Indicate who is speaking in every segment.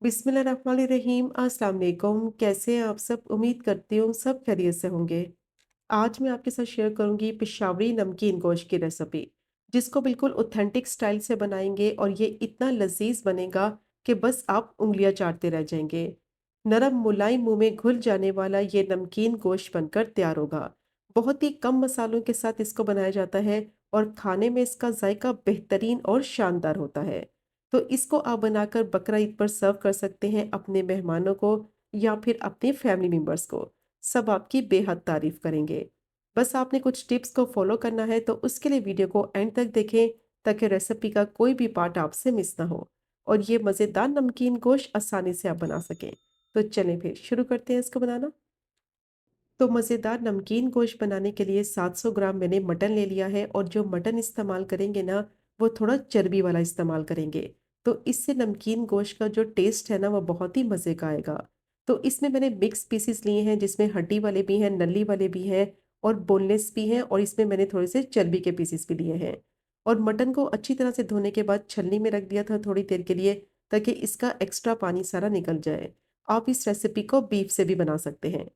Speaker 1: बिस्मिल्लाहिर्रहमानिर्रहीम। अस्सलाम वालेकुम। कैसे हैं आप सब? उम्मीद करती हूँ सब खैरियत से होंगे। आज मैं आपके साथ शेयर करूंगी पेशावरी नमकीन गोश्त की रेसिपी, जिसको बिल्कुल ऑथेंटिक स्टाइल से बनाएंगे और ये इतना लजीज बनेगा कि बस आप उंगलियां चाटते रह जाएंगे। नरम मुलायम मुंह में घुल जाने वाला ये नमकीन गोश्त बनकर तैयार होगा। बहुत ही कम मसालों के साथ इसको बनाया जाता है और खाने में इसका जायका बेहतरीन और शानदार होता है। तो इसको आप बनाकर बकरा ईद पर सर्व कर सकते हैं अपने मेहमानों को या फिर अपने फैमिली मेंबर्स को। सब आपकी बेहद तारीफ करेंगे। बस आपने कुछ टिप्स को फॉलो करना है, तो उसके लिए वीडियो को एंड तक देखें ताकि रेसिपी का कोई भी पार्ट आपसे मिस ना हो और ये मज़ेदार नमकीन गोश्त आसानी से आप बना सकें। तो चलें फिर शुरू करते हैं इसको बनाना। तो मज़ेदार नमकीन गोश्त बनाने के लिए 700 ग्राम मैंने मटन ले लिया है और जो मटन इस्तेमाल करेंगे ना, वो थोड़ा चर्बी वाला इस्तेमाल करेंगे। तो इससे नमकीन गोश्त का जो टेस्ट है ना, वो बहुत ही मज़े का आएगा। तो इसमें मैंने मिक्स पीसेस लिए हैं, जिसमें हड्डी वाले भी हैं, नली वाले भी हैं और बोनलेस भी हैं, और इसमें मैंने थोड़े से चर्बी के पीसेस भी लिए हैं। और मटन को अच्छी तरह से धोने के बाद छलनी में रख दिया था थोड़ी देर के लिए, ताकि इसका एक्स्ट्रा पानी सारा निकल जाए। आप इस रेसिपी को बीफ से भी बना सकते हैं।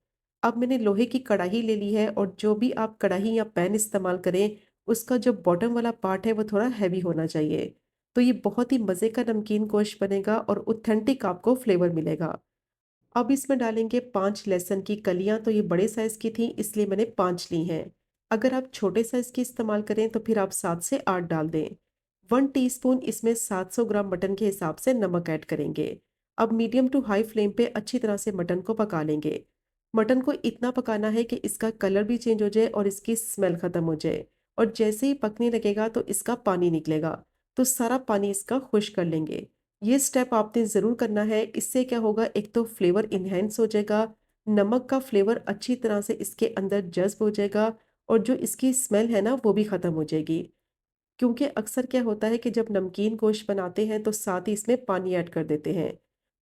Speaker 1: अब मैंने लोहे की कढ़ाई ले ली है और जो भी आप कढ़ाई या पैन इस्तेमाल करें, उसका जो बॉटम वाला पार्ट है वो थोड़ा हैवी होना चाहिए। तो ये बहुत ही मज़े का नमकीन गोश्त बनेगा और ऑथेंटिक आपको फ्लेवर मिलेगा। अब इसमें डालेंगे 5 लहसुन की कलियां। तो ये बड़े साइज़ की थी, इसलिए मैंने 5 ली हैं। अगर आप छोटे साइज़ की इस्तेमाल करें तो फिर आप 7 से 8 डाल दें। 1 टीस्पून इसमें 700 ग्राम मटन के हिसाब से नमक ऐड करेंगे। अब मीडियम टू हाई फ्लेम पे अच्छी तरह से मटन को पका लेंगे। मटन को इतना पकाना है कि इसका कलर भी चेंज हो जाए और इसकी स्मेल ख़त्म हो जाए। और जैसे ही पकने लगेगा तो इसका पानी निकलेगा, तो सारा पानी इसका खुश कर लेंगे। ये स्टेप आपने ज़रूर करना है। इससे क्या होगा, एक तो फ्लेवर इन्हेंस हो जाएगा, नमक का फ्लेवर अच्छी तरह से इसके अंदर जज़्ब हो जाएगा और जो इसकी स्मेल है ना, वो भी ख़त्म हो जाएगी। क्योंकि अक्सर क्या होता है कि जब नमकीन गोश्त बनाते हैं तो साथ ही इसमें पानी ऐड कर देते हैं।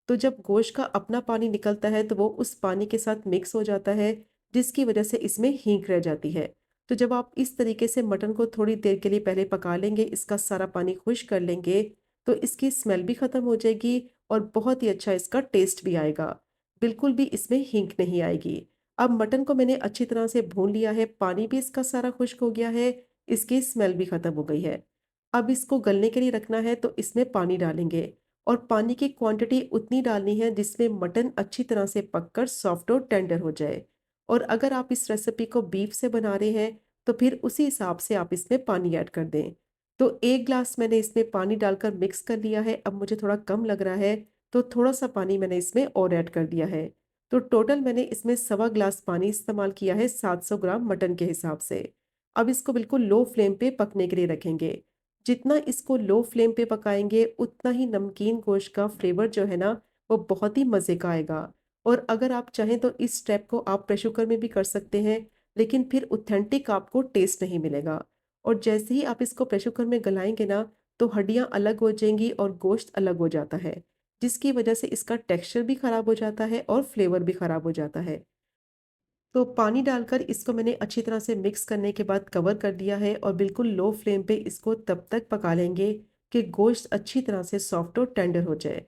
Speaker 1: तो जब गोश्त का अपना पानी निकलता है तो वो उस पानी के साथ मिक्स हो जाता है, जिसकी वजह से इसमें हींग रह जाती है। तो जब आप इस तरीके से मटन को थोड़ी देर के लिए पहले पका लेंगे, इसका सारा पानी खुश कर लेंगे, तो इसकी स्मेल भी ख़त्म हो जाएगी और बहुत ही अच्छा इसका टेस्ट भी आएगा। बिल्कुल भी इसमें हींग नहीं आएगी। अब मटन को मैंने अच्छी तरह से भून लिया है, पानी भी इसका सारा खुश्क हो गया है, इसकी स्मेल भी ख़त्म हो गई है। अब इसको गलने के लिए रखना है, तो इसमें पानी डालेंगे और पानी की क्वांटिटी उतनी डालनी है जिसमें मटन अच्छी तरह से पककर सॉफ्ट और टेंडर हो जाए। और अगर आप इस रेसिपी को बीफ से बना रहे हैं तो फिर उसी हिसाब से आप इसमें पानी ऐड कर दें। तो 1 ग्लास मैंने इसमें पानी डालकर मिक्स कर लिया है। अब मुझे थोड़ा कम लग रहा है, तो थोड़ा-सा पानी मैंने इसमें और ऐड कर दिया है। तो टोटल मैंने इसमें सवा ग्लास पानी इस्तेमाल किया है 700 ग्राम मटन के हिसाब से। अब इसको बिल्कुल लो फ्लेम पे पकने के लिए रखेंगे। जितना इसको लो फ्लेम पे पकाएँगे, उतना ही नमकीन गोश्त का फ्लेवर जो है ना, वो बहुत ही मज़े का आएगा। और अगर आप चाहें तो इस स्टेप को आप प्रेशर कुकर में भी कर सकते हैं, लेकिन फिर ऑथेंटिक आपको टेस्ट नहीं मिलेगा। और जैसे ही आप इसको प्रेशर कुकर में गलाएँगे ना, तो हड्डियाँ अलग हो जाएँगी और गोश्त अलग हो जाता है, जिसकी वजह से इसका टेक्सचर भी खराब हो जाता है और फ्लेवर भी खराब हो जाता है। तो पानी डालकर इसको मैंने अच्छी तरह से मिक्स करने के बाद कवर कर दिया है और बिल्कुल लो फ्लेम पे इसको तब तक पका लेंगे कि गोश्त अच्छी तरह से सॉफ्ट और टेंडर हो जाए।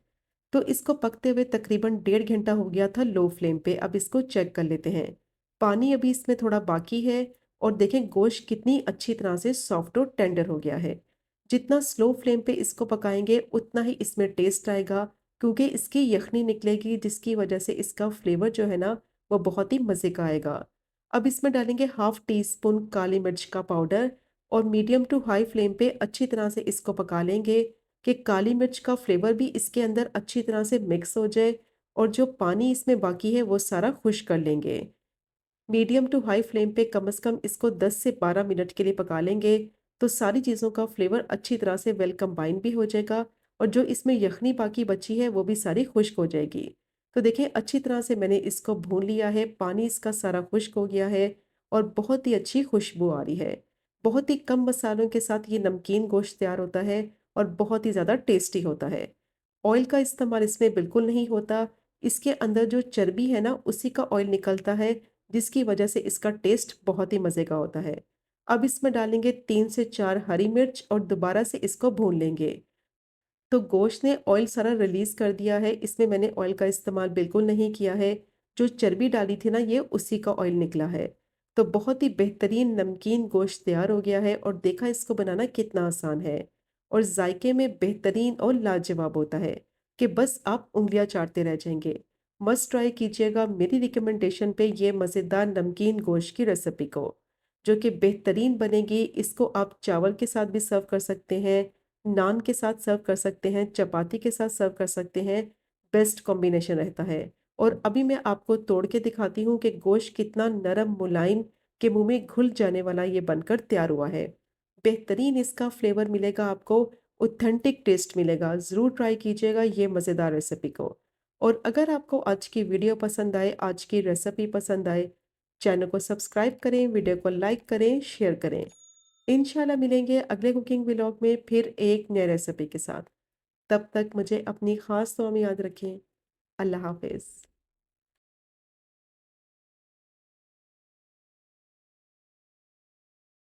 Speaker 1: तो इसको पकते हुए तकरीबन 1.5 घंटा हो गया था लो फ्लेम पे। अब इसको चेक कर लेते हैं। पानी अभी इसमें थोड़ा बाकी है और देखें गोश्त कितनी अच्छी तरह से सॉफ्ट और टेंडर हो गया है। जितना स्लो फ्लेम पे इसको पकाएंगे उतना ही इसमें टेस्ट आएगा, क्योंकि इसकी यखनी निकलेगी, जिसकी वजह से इसका फ्लेवर जो है ना, वो बहुत ही मज़े का आएगा। अब इसमें डालेंगे हाफ टी स्पून काली मिर्च का पाउडर और मीडियम टू हाई फ्लेम पे अच्छी तरह से इसको पका लेंगे कि काली मिर्च का फ्लेवर भी इसके अंदर अच्छी तरह से मिक्स हो जाए और जो पानी इसमें बाकी है वो सारा खुश कर लेंगे। मीडियम टू हाई फ्लेम पे कम से कम इसको 10 से 12 मिनट के लिए पका लेंगे, तो सारी चीज़ों का फ्लेवर अच्छी तरह से वेल कंबाइन भी हो जाएगा और जो इसमें यखनी बाकी बची है वो भी सारी खुश्क हो जाएगी। तो देखिए अच्छी तरह से मैंने इसको भून लिया है, पानी इसका सारा खुश्क हो गया है और बहुत ही अच्छी खुशबू आ रही है। बहुत ही कम मसालों के साथ ये नमकीन गोश्त तैयार होता है और बहुत ही ज़्यादा टेस्टी होता है। ऑयल का इस्तेमाल इसमें बिल्कुल नहीं होता। इसके अंदर जो चर्बी है ना, उसी का ऑयल निकलता है, जिसकी वजह से इसका टेस्ट बहुत ही मज़े का होता है। अब इसमें डालेंगे 3 से 4 हरी मिर्च और दोबारा से इसको भून लेंगे। तो गोश्त ने ऑयल सारा रिलीज़ कर दिया है, इसमें मैंने ऑयल का इस्तेमाल बिल्कुल नहीं किया है। जो चर्बी डाली थी ना, ये उसी का ऑयल निकला है। तो बहुत ही बेहतरीन नमकीन गोश्त तैयार हो गया है और देखा इसको बनाना कितना आसान है और जायके में बेहतरीन और लाजवाब होता है कि बस आप उँगलियाँ चाटते रह जाएँगे। मस्ट ट्राई कीजिएगा मेरी रिकमेंडेशन पे ये मज़ेदार नमकीन गोश्त की रेसिपी को, जो कि बेहतरीन बनेगी। इसको आप चावल के साथ भी सर्व कर सकते हैं, नान के साथ सर्व कर सकते हैं, चपाती के साथ सर्व कर सकते हैं, बेस्ट कॉम्बिनेशन रहता है। और अभी मैं आपको तोड़ के दिखाती हूँ कि गोश्त कितना नरम मुलायम के मुँह में घुल जाने वाला ये बनकर तैयार हुआ है। बेहतरीन इसका फ्लेवर मिलेगा आपको, ऑथेंटिक टेस्ट मिलेगा। ज़रूर ट्राई कीजिएगा ये मज़ेदार रेसिपी को। और अगर आपको आज की वीडियो पसंद आए, आज की रेसिपी पसंद आए, चैनल को सब्सक्राइब करें, वीडियो को लाइक करें, शेयर करें। इंशाल्लाह मिलेंगे अगले कुकिंग व्लॉग में फिर एक नए रेसिपी के साथ। तब तक मुझे अपनी ख़ास दुआ में याद रखें। अल्लाह हाफ़िज़।